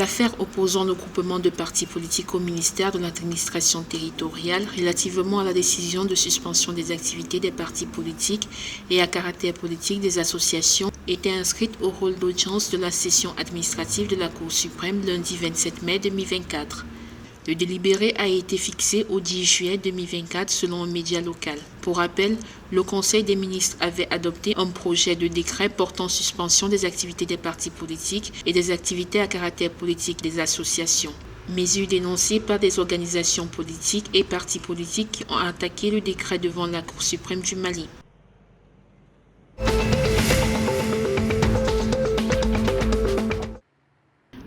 L'affaire opposant le groupement de partis politiques au ministère de l'administration territoriale relativement à la décision de suspension des activités des partis politiques et à caractère politique des associations était inscrite au rôle d'audience de la session administrative de la Cour suprême lundi 27 mai 2024. Le délibéré a été fixé au 10 juillet 2024 selon un média local. Pour rappel, le Conseil des ministres avait adopté un projet de décret portant suspension des activités des partis politiques et des activités à caractère politique des associations. Mesures dénoncées par des organisations politiques et partis politiques qui ont attaqué le décret devant la Cour suprême du Mali.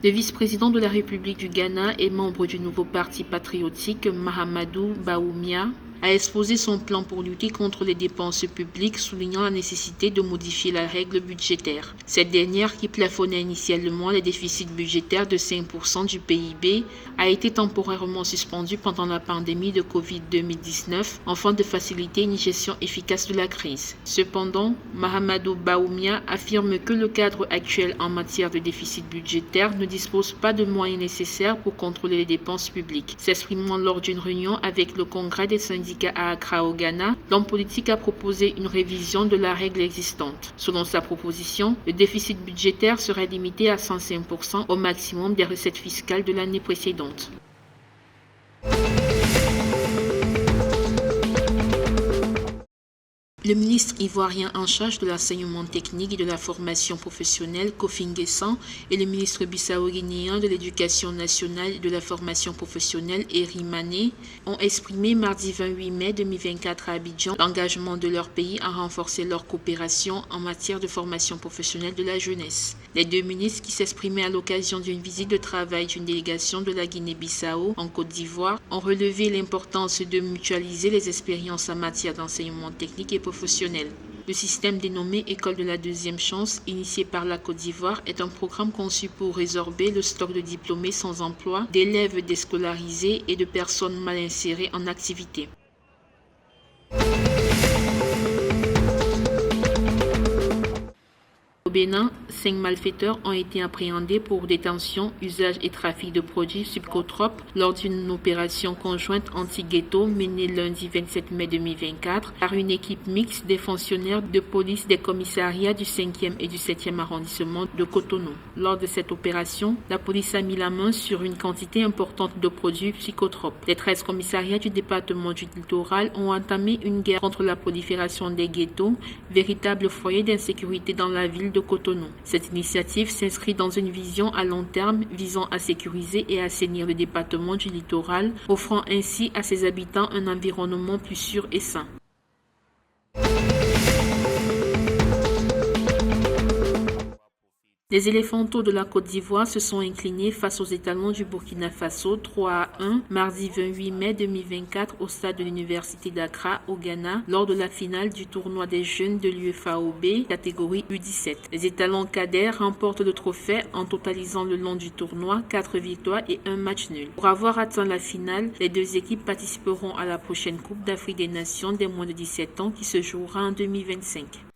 Le vice-président de la République du Ghana et membre du nouveau parti patriotique, Mahamadou Bawumia, a exposé son plan pour lutter contre les dépenses publiques, soulignant la nécessité de modifier la règle budgétaire. Cette dernière, qui plafonnait initialement les déficits budgétaires de 5% du PIB, a été temporairement suspendue pendant la pandémie de Covid-2019, afin de faciliter une gestion efficace de la crise. Cependant, Mahamadou Bawumia affirme que le cadre actuel en matière de déficit budgétaire ne dispose pas de moyens nécessaires pour contrôler les dépenses publiques. S'exprimant lors d'une réunion avec le Congrès des syndicats à Accra au Ghana, l'homme politique a proposé une révision de la règle existante. Selon sa proposition, le déficit budgétaire serait limité à 105% au maximum des recettes fiscales de l'année précédente. Le ministre ivoirien en charge de l'enseignement technique et de la formation professionnelle, Kofi N'Guessan, et le ministre bissau-guinéen de l'Éducation nationale et de la formation professionnelle, Eri Mané, ont exprimé mardi 28 mai 2024 à Abidjan l'engagement de leur pays à renforcer leur coopération en matière de formation professionnelle de la jeunesse. Les deux ministres, qui s'exprimaient à l'occasion d'une visite de travail d'une délégation de la Guinée-Bissau en Côte d'Ivoire, ont relevé l'importance de mutualiser les expériences en matière d'enseignement technique et professionnel. Le système dénommé École de la deuxième chance, initié par la Côte d'Ivoire, est un programme conçu pour résorber le stock de diplômés sans emploi, d'élèves déscolarisés et de personnes mal insérées en activité. Au Bénin, 5 malfaiteurs ont été appréhendés pour détention, usage et trafic de produits psychotropes lors d'une opération conjointe anti-ghetto menée lundi 27 mai 2024 par une équipe mixte des fonctionnaires de police des commissariats du 5e et du 7e arrondissement de Cotonou. Lors de cette opération, la police a mis la main sur une quantité importante de produits psychotropes. Les 13 commissariats du département du littoral ont entamé une guerre contre la prolifération des ghettos, véritable foyer d'insécurité dans la ville de Cotonou. Cette initiative s'inscrit dans une vision à long terme visant à sécuriser et assainir le département du littoral, offrant ainsi à ses habitants un environnement plus sûr et sain. Les éléphantaux de la Côte d'Ivoire se sont inclinés face aux étalons du Burkina Faso 3-1 mardi 28 mai 2024 au stade de l'Université d'Accra au Ghana lors de la finale du tournoi des jeunes de l'UEFAOB catégorie U17. Les étalons cadets remportent le trophée en totalisant le long du tournoi 4 victoires et 1 match nul. Pour avoir atteint la finale, les deux équipes participeront à la prochaine Coupe d'Afrique des Nations des moins de 17 ans qui se jouera en 2025.